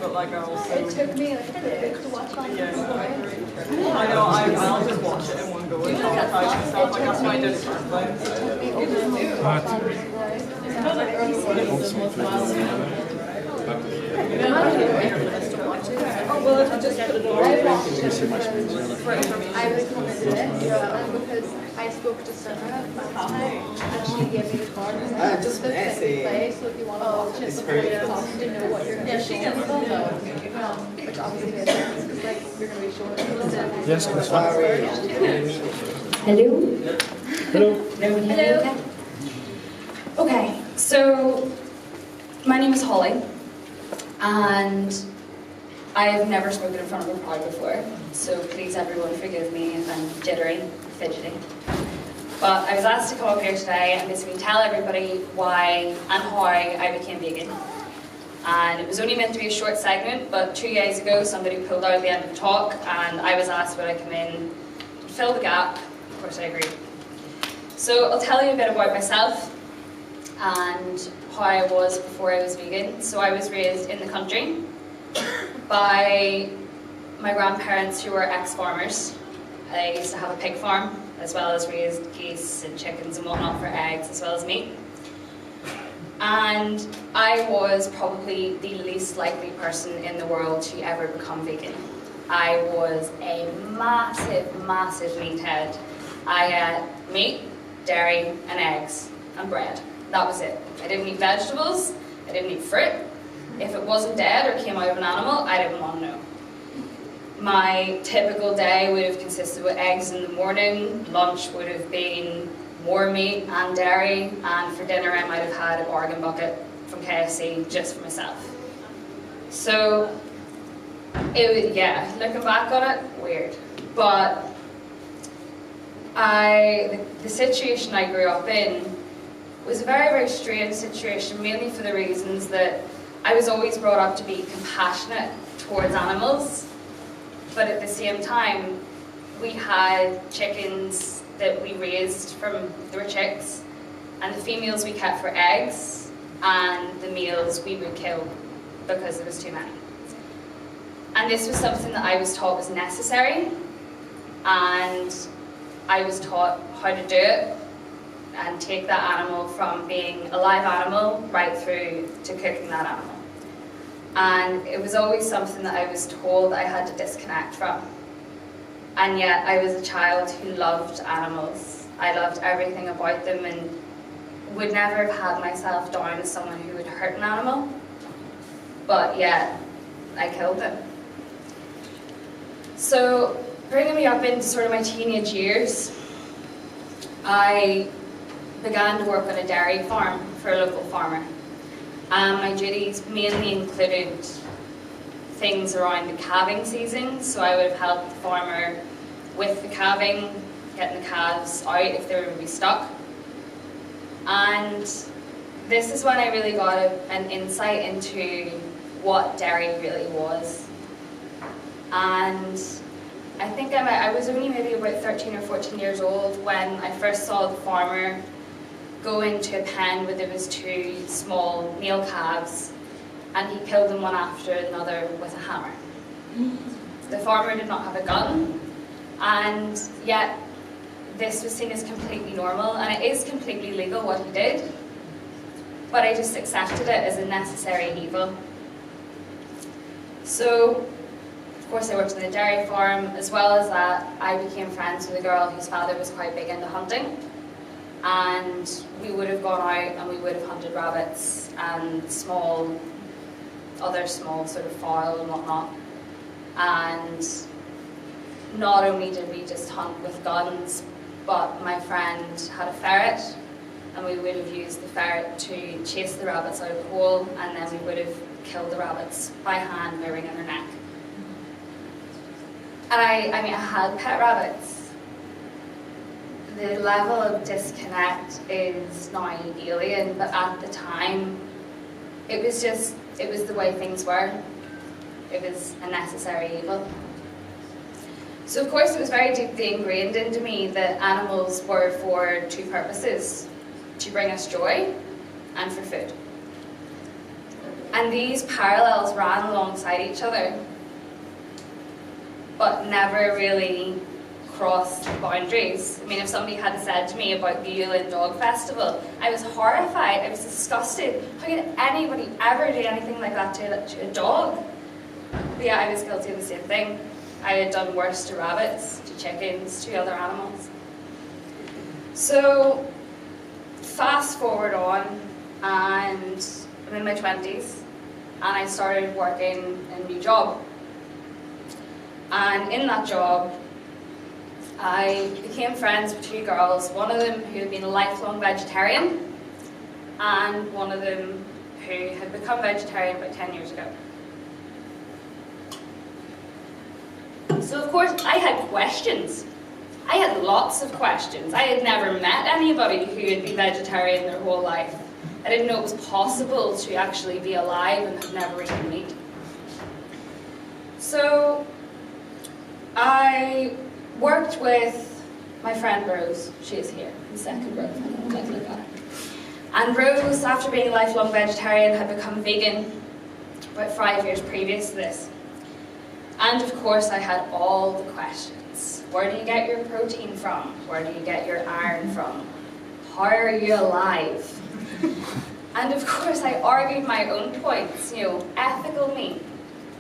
but like I also... It took me like a week to watch all Yeah, I know, I'll just watch it in one go and traumatize and stuff, like that's why I did it first place. It took me over a week to watch all Oh, well, if you just get it all. I recommended it, and because I spoke to Sarah last time, and she gave me the card, and I just the play, so if you want to watch it before you talk to know what you're going to be showing people, which obviously is because like you're going to be showing people. Yes, that's Hello? Hello. Hello. Okay, so my name is Holly, and I've never spoken in front of a crowd before, so please everyone forgive me if I'm jittery, fidgety. But I was asked to come up here today and basically tell everybody why and how I became vegan. And it was only meant to be a short segment, but 2 days ago somebody pulled out at the end of the talk and I was asked would I come in, fill the gap. Of course I agreed. So I'll tell you a bit about myself and how I was before I was vegan. So I was raised in the country by my grandparents who were ex-farmers. I used to have a pig farm as well as raised geese and chickens and whatnot for eggs as well as meat. And I was probably the least likely person in the world to ever become vegan. I was a massive, massive meathead. I ate meat, dairy and eggs and bread. That was it. I didn't eat vegetables, I didn't eat fruit. If it wasn't dead or came out of an animal, I didn't want to know. My typical day would have consisted with eggs in the morning, lunch would have been more meat and dairy, and for dinner I might have had a bargain bucket from KFC just for myself. So, it was, yeah, looking back on it, weird. But the situation I grew up in was a very, very strange situation, mainly for the reasons that I was always brought up to be compassionate towards animals, but at the same time, we had chickens that we raised from, they were chicks, and the females we kept for eggs, and the males we would kill because there was too many. And this was something that I was taught was necessary, and I was taught how to do it, and take that animal from being a live animal right through to cooking that animal. And it was always something that I was told I had to disconnect from. And yet I was a child who loved animals. I loved everything about them and would never have had myself down as someone who would hurt an animal. But yet, I killed them. So, bringing me up into sort of my teenage years, I began to work on a dairy farm for a local farmer. My duties mainly included things around the calving season, so I would have helped the farmer with the calving, getting the calves out if they were to be stuck. And this is when I really got an insight into what dairy really was. And I think I was only maybe about 13 or 14 years old when I first saw the farmer go into a pen where there was 2 small male calves, and he killed them one after another with a hammer. The farmer did not have a gun, and yet this was seen as completely normal, and it is completely legal what he did, but I just accepted it as a necessary evil. So, of course I worked on the dairy farm. As well as that, I became friends with a girl whose father was quite big into hunting, and we would have gone out and we would have hunted rabbits and other small sort of fowl and whatnot. And not only did we just hunt with guns, but my friend had a ferret, and we would have used the ferret to chase the rabbits out of the hole, and then we would have killed the rabbits by hand by wringing their neck. And I mean, I had pet rabbits. The level of disconnect is now alien, but at the time, it was the way things were. It was a necessary evil. So of course it was very deeply ingrained into me that animals were for 2 purposes: to bring us joy and for food. And these parallels ran alongside each other, but never really crossed boundaries. I mean, if somebody had said to me about the Yulin Dog Festival, I was horrified, I was disgusted. How could anybody ever do anything like that to a dog? But yeah, I was guilty of the same thing. I had done worse to rabbits, to chickens, to other animals. So, fast forward on, and I'm in my 20s, and I started working in a new job. And in that job, I became friends with two girls, one of them who had been a lifelong vegetarian, and one of them who had become vegetarian about 10 years ago. So of course, I had questions. I had lots of questions. I had never met anybody who had been vegetarian their whole life. I didn't know it was possible to actually be alive and have never eaten meat. So I worked with my friend Rose. She is here, the second row. Like look at her. And Rose, after being a lifelong vegetarian, had become vegan about 5 years previous to this. And of course, I had all the questions. Where do you get your protein from? Where do you get your iron from? How are you alive? And of course, I argued my own points, ethical meat.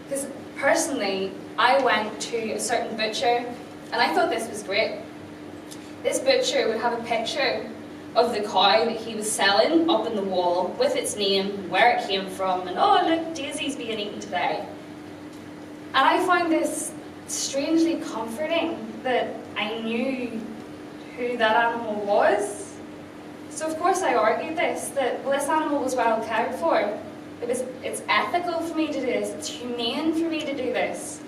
Because personally, I went to a certain butcher, and I thought this was great. This butcher would have a picture of the cow that he was selling up in the wall with its name, where it came from, and oh look, Daisy's being eaten today. And I found this strangely comforting that I knew who that animal was. So of course I argued this, that well, this animal was well cared for. It's ethical for me to do this, it's humane for me to do this.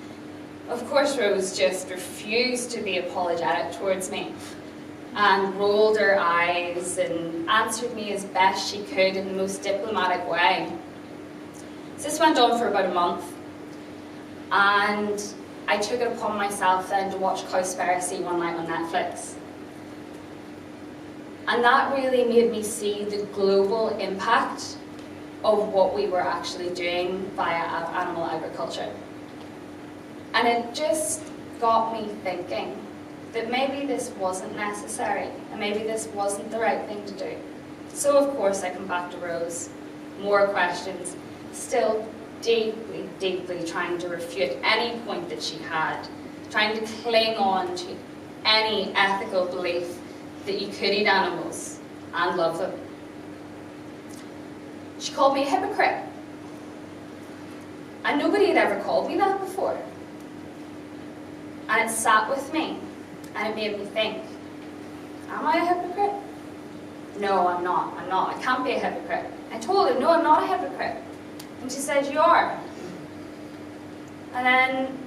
Of course Rose just refused to be apologetic towards me and rolled her eyes and answered me as best she could in the most diplomatic way. So this went on for about a month, and I took it upon myself then to watch Cowspiracy one night on Netflix. And that really made me see the global impact of what we were actually doing via animal agriculture. And it just got me thinking that maybe this wasn't necessary, and maybe this wasn't the right thing to do. So of course I come back to Rose, more questions, still deeply, deeply trying to refute any point that she had, trying to cling on to any ethical belief that you could eat animals and love them. She called me a hypocrite. And nobody had ever called me that before. And it sat with me, and it made me think, am I a hypocrite? No, I'm not. I can't be a hypocrite. I told her, no, I'm not a hypocrite. And she said, you are. And then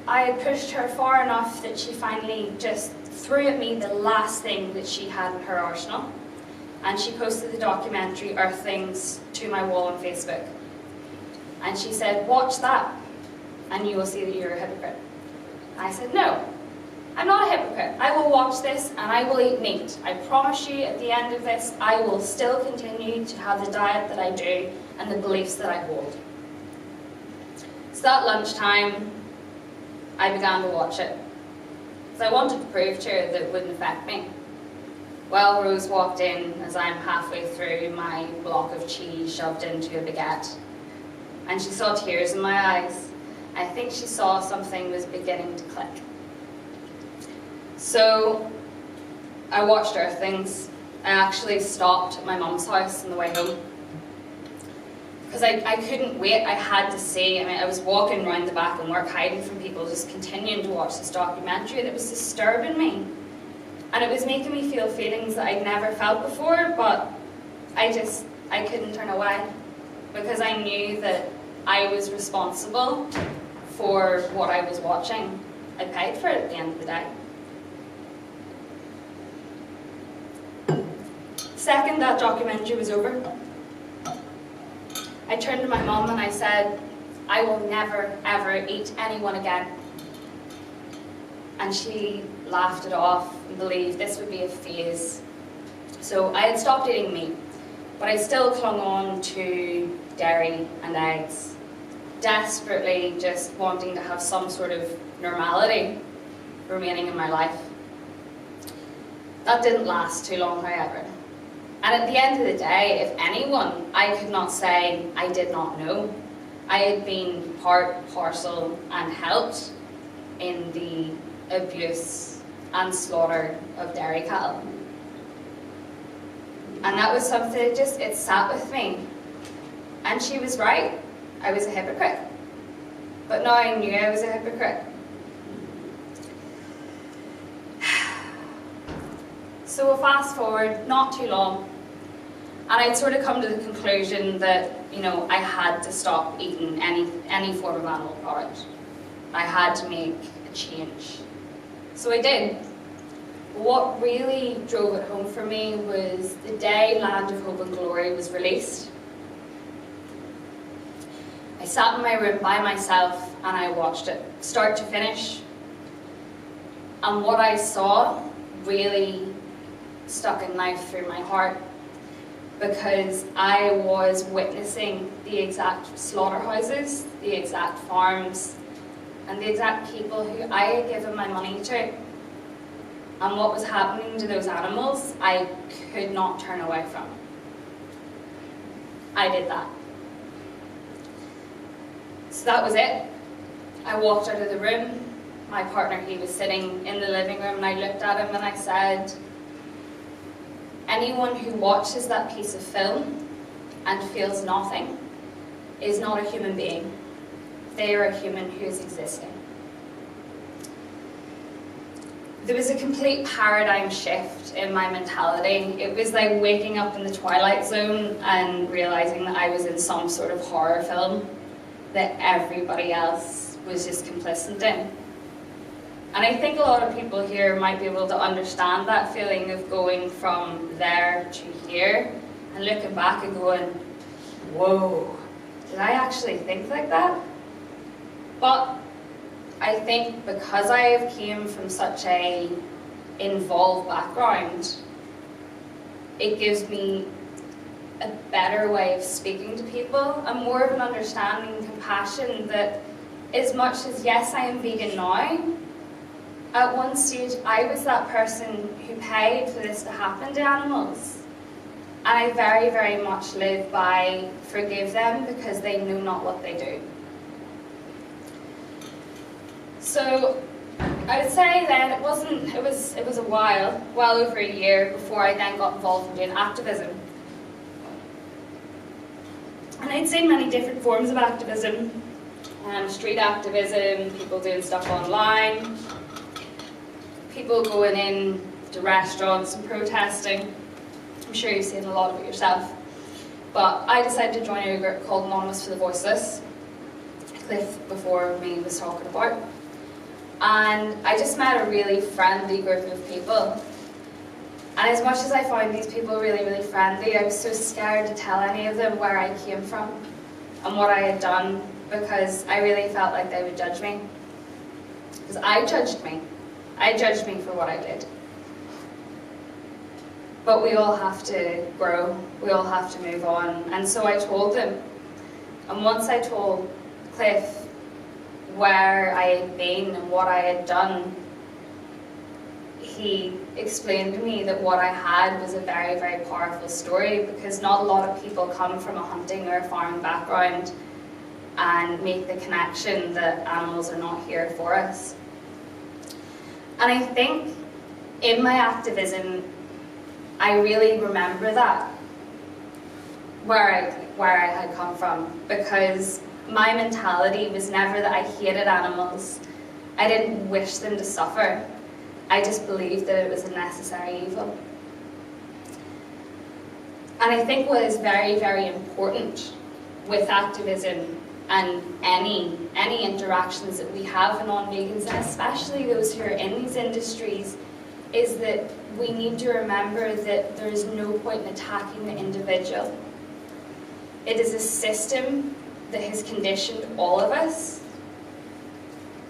I pushed her far enough that she finally just threw at me the last thing that she had in her arsenal. And she posted the documentary Earthlings to my wall on Facebook. And she said, watch that, and you will see that you're a hypocrite. I said, no, I'm not a hypocrite. I will watch this and I will eat meat. I promise you at the end of this, I will still continue to have the diet that I do and the beliefs that I hold. So that lunchtime, I began to watch it. Because I wanted to prove to her that it wouldn't affect me. Well, Rose walked in as I'm halfway through my block of cheese shoved into a baguette. And she saw tears in my eyes. I think she saw something was beginning to click. So I watched Earthlings. I actually stopped at my mum's house on the way home. Because I couldn't wait, I had to see. I was walking around the back and work, hiding from people, just continuing to watch this documentary, and it was disturbing me. And it was making me feel feelings that I'd never felt before, but I couldn't turn away. Because I knew that I was responsible for what I was watching. I paid for it at the end of the day. Second that documentary was over, I turned to my mum and I said, I will never, ever eat anyone again. And she laughed it off and believed this would be a phase. So I had stopped eating meat. But I still clung on to dairy and eggs, desperately just wanting to have some sort of normality remaining in my life. That didn't last too long, however. And at the end of the day, if anyone, I could not say I did not know. I had been part, parcel, and helped in the abuse and slaughter of dairy cattle. And that was something that it sat with me. And she was right. I was a hypocrite. But now I knew I was a hypocrite. So we'll fast forward not too long, and I'd sort of come to the conclusion that, I had to stop eating any form of animal product. I had to make a change. So I did. What really drove it home for me was the day Land of Hope and Glory was released. I sat in my room by myself and I watched it, start to finish. And what I saw really stuck a knife through my heart, because I was witnessing the exact slaughterhouses, the exact farms, and the exact people who I had given my money to. And what was happening to those animals, I could not turn away from. I did that. So that was it. I walked out of the room. My partner, he was sitting in the living room, and I looked at him and I said, anyone who watches that piece of film and feels nothing is not a human being. They are a human who is existing. There was a complete paradigm shift in my mentality. It was like waking up in the Twilight Zone and realizing that I was in some sort of horror film that everybody else was just complicit in. And I think a lot of people here might be able to understand that feeling of going from there to here and looking back and going, whoa, did I actually think like that? But I think because I have came from such a involved background, it gives me a better way of speaking to people and more of an understanding and compassion that as much as, yes, I am vegan now, at one stage I was that person who paid for this to happen to animals. And I very, very much live by forgive them because they know not what they do. So I would say then it was a while, well over a year before I then got involved in doing activism. And I'd seen many different forms of activism, street activism, people doing stuff online, people going in to restaurants and protesting. I'm sure you've seen a lot of it yourself. But I decided to join a group called Anonymous for the Voiceless, Cliff before me was talking about. And I just met a really friendly group of people. And as much as I found these people really, really friendly, I was so scared to tell any of them where I came from and what I had done, because I really felt like they would judge me. Because I judged me. I judged me for what I did. But we all have to grow. We all have to move on. And so I told them. And once I told Cliff where I had been and what I had done, he explained to me that what I had was a very, very powerful story, because not a lot of people come from a hunting or a farming background and make the connection that animals are not here for us. And I think in my activism, I really remember that, where I had come from, because my mentality was never that I hated animals. I didn't wish them to suffer. I just believed that it was a necessary evil. And I think what is very, very important with activism and any interactions that we have with non-vegans, and especially those who are in these industries, is that we need to remember that there is no point in attacking the individual. It is a system that has conditioned all of us,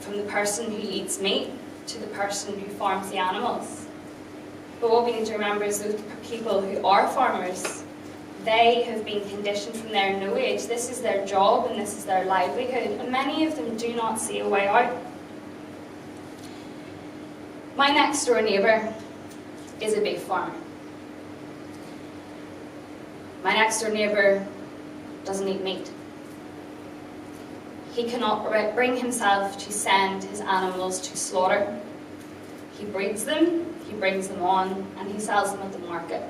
from the person who eats meat to the person who farms the animals. But what we need to remember is those people who are farmers, they have been conditioned from their no age. This is their job and this is their livelihood, and many of them do not see a way out. My next door neighbour is a beef farmer. My next door neighbour doesn't eat meat. He cannot bring himself to send his animals to slaughter. He breeds them, he brings them on, and he sells them at the market.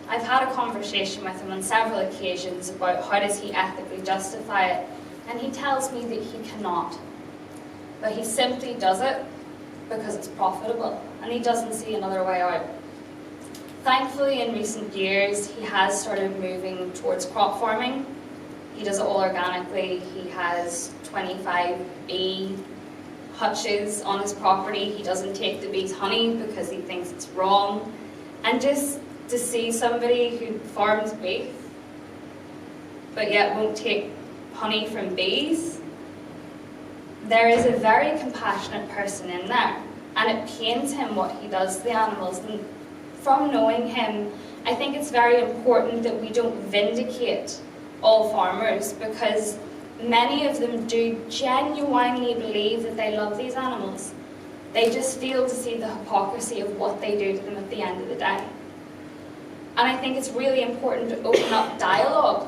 I've had a conversation with him on several occasions about how does he ethically justify it, and he tells me that he cannot. But he simply does it because it's profitable, and he doesn't see another way out. Thankfully, in recent years, he has started moving towards crop farming. He does it all organically. He has 25 bee hutches on his property. He doesn't take the bees' honey because he thinks it's wrong. And just to see somebody who farms beef, but yet won't take honey from bees, there is a very compassionate person in there. And it pains him what he does to the animals. And from knowing him, I think it's very important that we don't vindicate all farmers, because many of them do genuinely believe that they love these animals. They just fail to see the hypocrisy of what they do to them at the end of the day. And I think it's really important to open up dialogue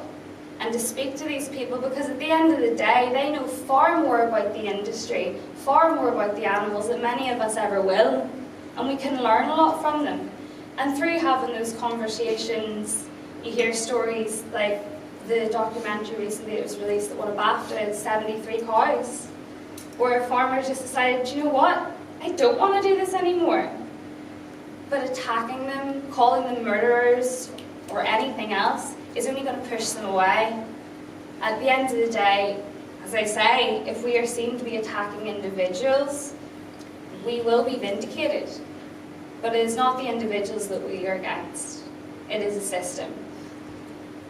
and to speak to these people, because at the end of the day, they know far more about the industry, far more about the animals than many of us ever will. And we can learn a lot from them. And through having those conversations, you hear stories like the documentary recently that was released that won a BAFTA, 73 Cows, where a farmer just decided, you know what, I don't want to do this anymore. But attacking them, calling them murderers, or anything else is only going to push them away. At the end of the day, as I say, if we are seen to be attacking individuals, we will be vindicated. But it is not the individuals that we are against. It is a system.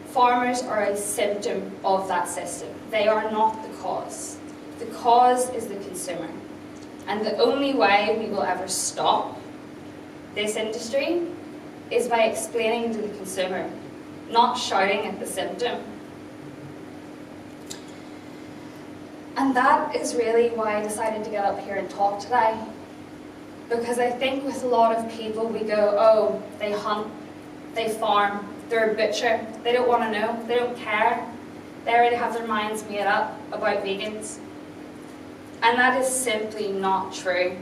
Farmers are a symptom of that system. They are not the cause. The cause is the consumer. And the only way we will ever stop this industry is by explaining to the consumer, not shouting at the symptom. And that is really why I decided to get up here and talk today. Because I think with a lot of people we go, oh, they hunt, they farm, they're a butcher, they don't want to know, they don't care. They already have their minds made up about vegans. And that is simply not true.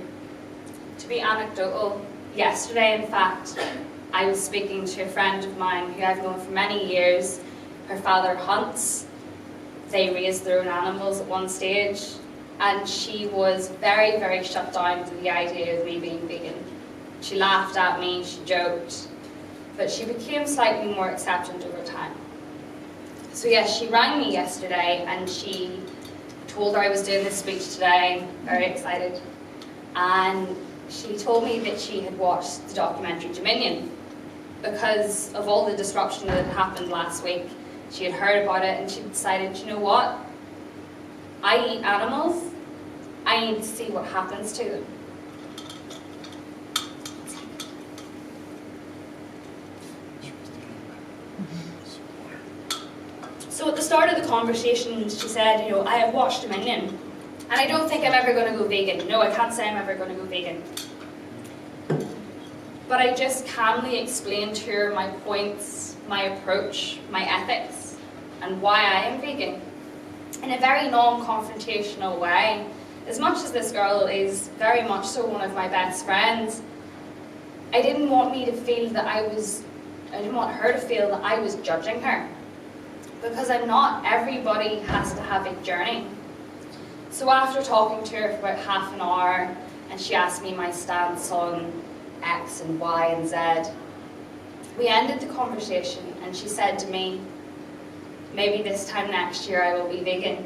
To be anecdotal, yesterday in fact, I was speaking to a friend of mine who I've known for many years. Her father hunts. They raised their own animals at one stage. And she was very, very shut down to the idea of me being vegan. She laughed at me, she joked, but she became slightly more acceptant over time. So yes, she rang me yesterday and she told her I was doing this speech today, very excited. And she told me that she had watched the documentary Dominion because of all the disruption that had happened last week. She had heard about it and she decided, you know what? I eat animals, I need to see what happens to them. So at the start of the conversation, she said, you know, I have watched Dominion, and I don't think I'm ever going to go vegan. No, I can't say I'm ever going to go vegan. But I just calmly explained to her my points, my approach, my ethics, and why I am vegan. In a very non-confrontational way. As much as this girl is very much so one of my best friends, I didn't want her to feel that I was judging her. Because I'm not. Everybody has to have a journey. So after talking to her for about half an hour, and she asked me my stance on X and Y and Z, we ended the conversation and she said to me, maybe this time next year I will be vegan.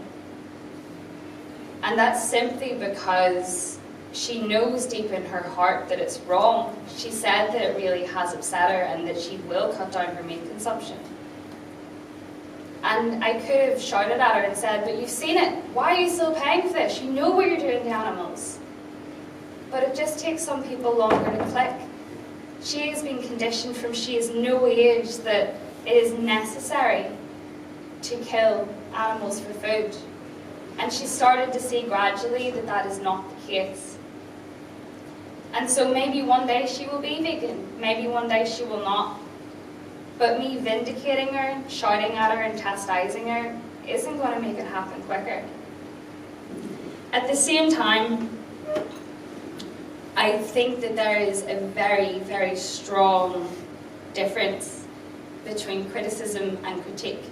And that's simply because she knows deep in her heart that it's wrong. She said that it really has upset her and that she will cut down her meat consumption. And I could have shouted at her and said, but you've seen it. Why are you still paying for this? You know what you're doing to animals. But it just takes some people longer to click. She has been conditioned from she is no age that it is necessary to kill animals for food. And she started to see gradually that that is not the case. And so maybe one day she will be vegan, maybe one day she will not. But me vindicating her, shouting at her and chastising her isn't going to make it happen quicker. At the same time, I think that there is a very, very strong difference between criticism and critique.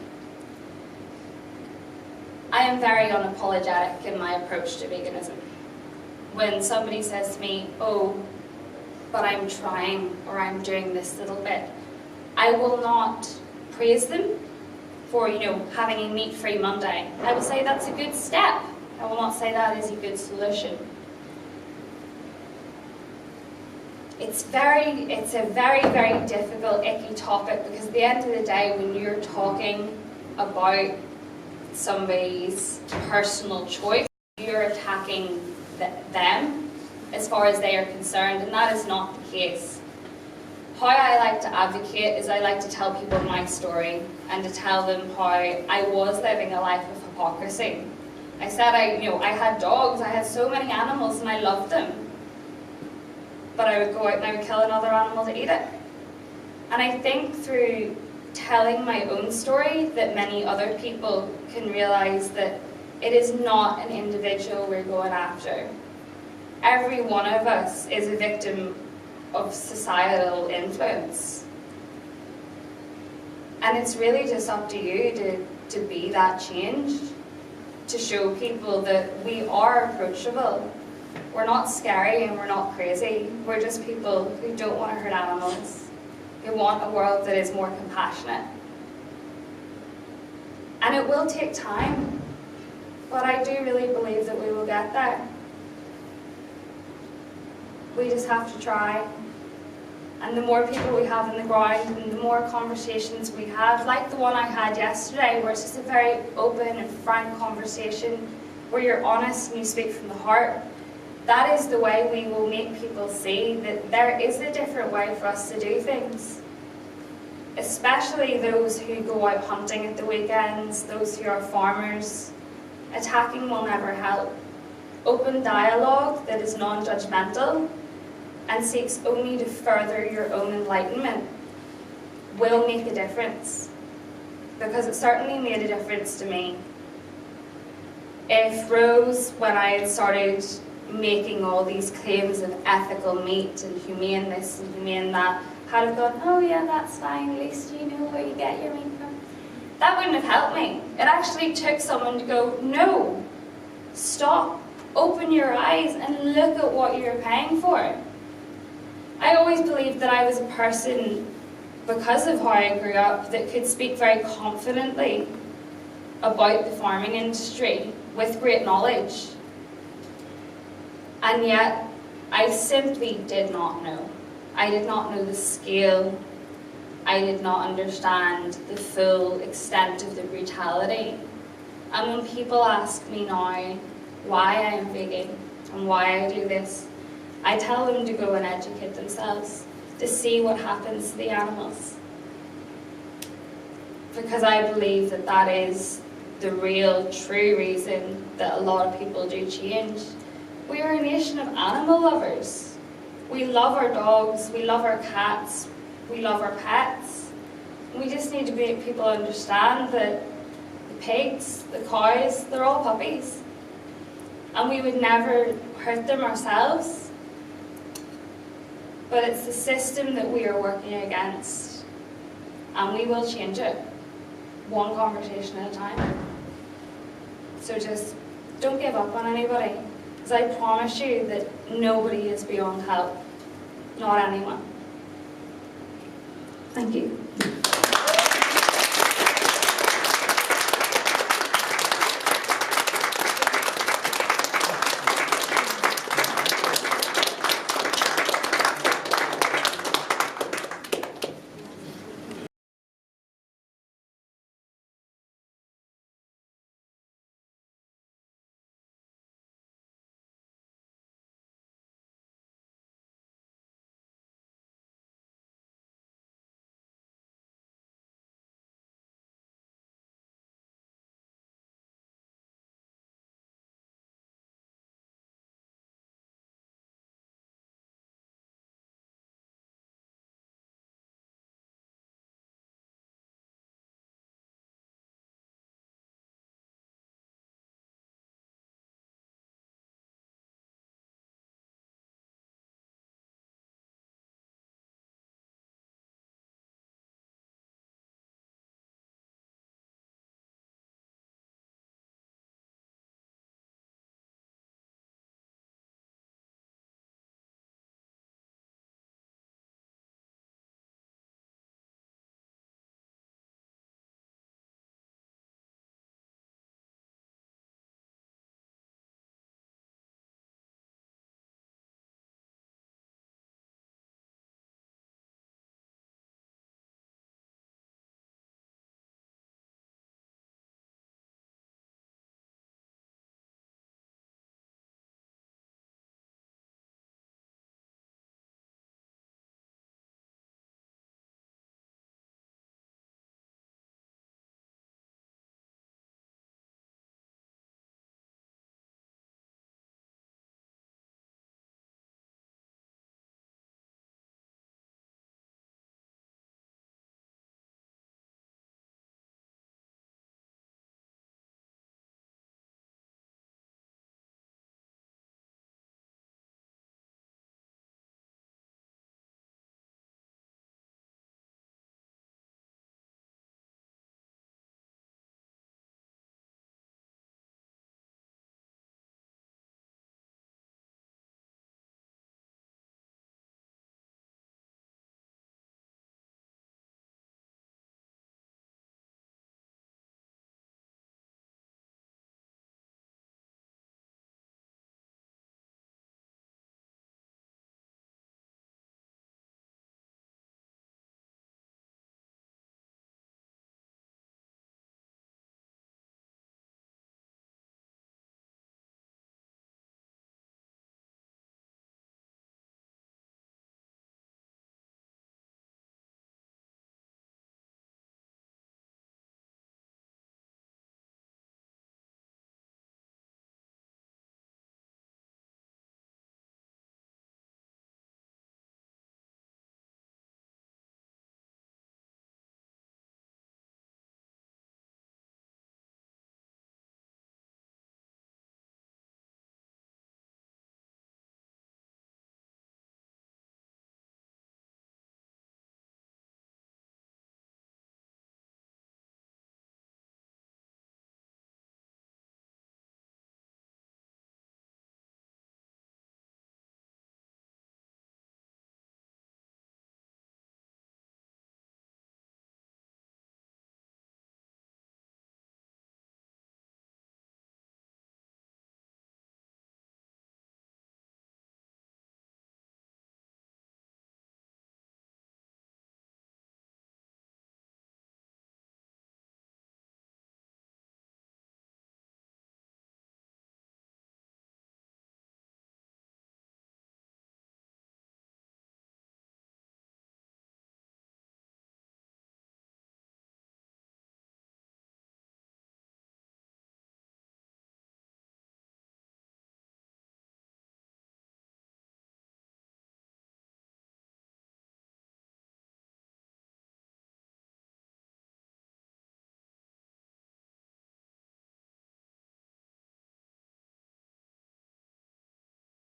I am very unapologetic in my approach to veganism. When somebody says to me, oh, but I'm trying, or I'm doing this little bit, I will not praise them for, having a meat-free Monday. I will say that's a good step. I will not say that is a good solution. It's a very, very difficult, icky topic, because at the end of the day, when you're talking about somebody's personal choice, you're attacking them as far as they are concerned, and that is not the case. How I like to advocate is I like to tell people my story and to tell them how I was living a life of hypocrisy. I said I had dogs, I had so many animals and I loved them. But I would go out and I would kill another animal to eat it. And I think through telling my own story that many other people can realize that it is not an individual we're going after. Every one of us is a victim of societal influence. And it's really just up to you to be that change, to show people that we are approachable. We're not scary and we're not crazy. We're just people who don't want to hurt animals, who want a world that is more compassionate. And it will take time, but I do really believe that we will get there. We just have to try. And the more people we have in the ground, and the more conversations we have, like the one I had yesterday, where it's just a very open and frank conversation, where you're honest and you speak from the heart, that is the way we will make people see that there is a different way for us to do things. Especially those who go out hunting at the weekends, those who are farmers. Attacking will never help. Open dialogue that is non-judgmental and seeks only to further your own enlightenment will make a difference. Because it certainly made a difference to me. If Rose, when I had started making all these claims of ethical meat and humane this and humane that, had have gone, oh yeah, that's fine, at least you know where you get your meat from, that wouldn't have helped me. It actually took someone to go, no, stop, open your eyes and look at what you're paying for. I always believed that I was a person, because of how I grew up, that could speak very confidently about the farming industry with great knowledge. And yet, I simply did not know. I did not know the scale. I did not understand the full extent of the brutality. And when people ask me now why I am vegan and why I do this, I tell them to go and educate themselves, to see what happens to the animals. Because I believe that that is the real, true reason that a lot of people do change. We are a nation of animal lovers. We love our dogs, we love our cats, we love our pets. We just need to make people understand that the pigs, the cows, they're all puppies. And we would never hurt them ourselves. But it's the system that we are working against. And we will change it, one conversation at a time. So just don't give up on anybody. Because I promise you that nobody is beyond help. Not anyone. Thank you.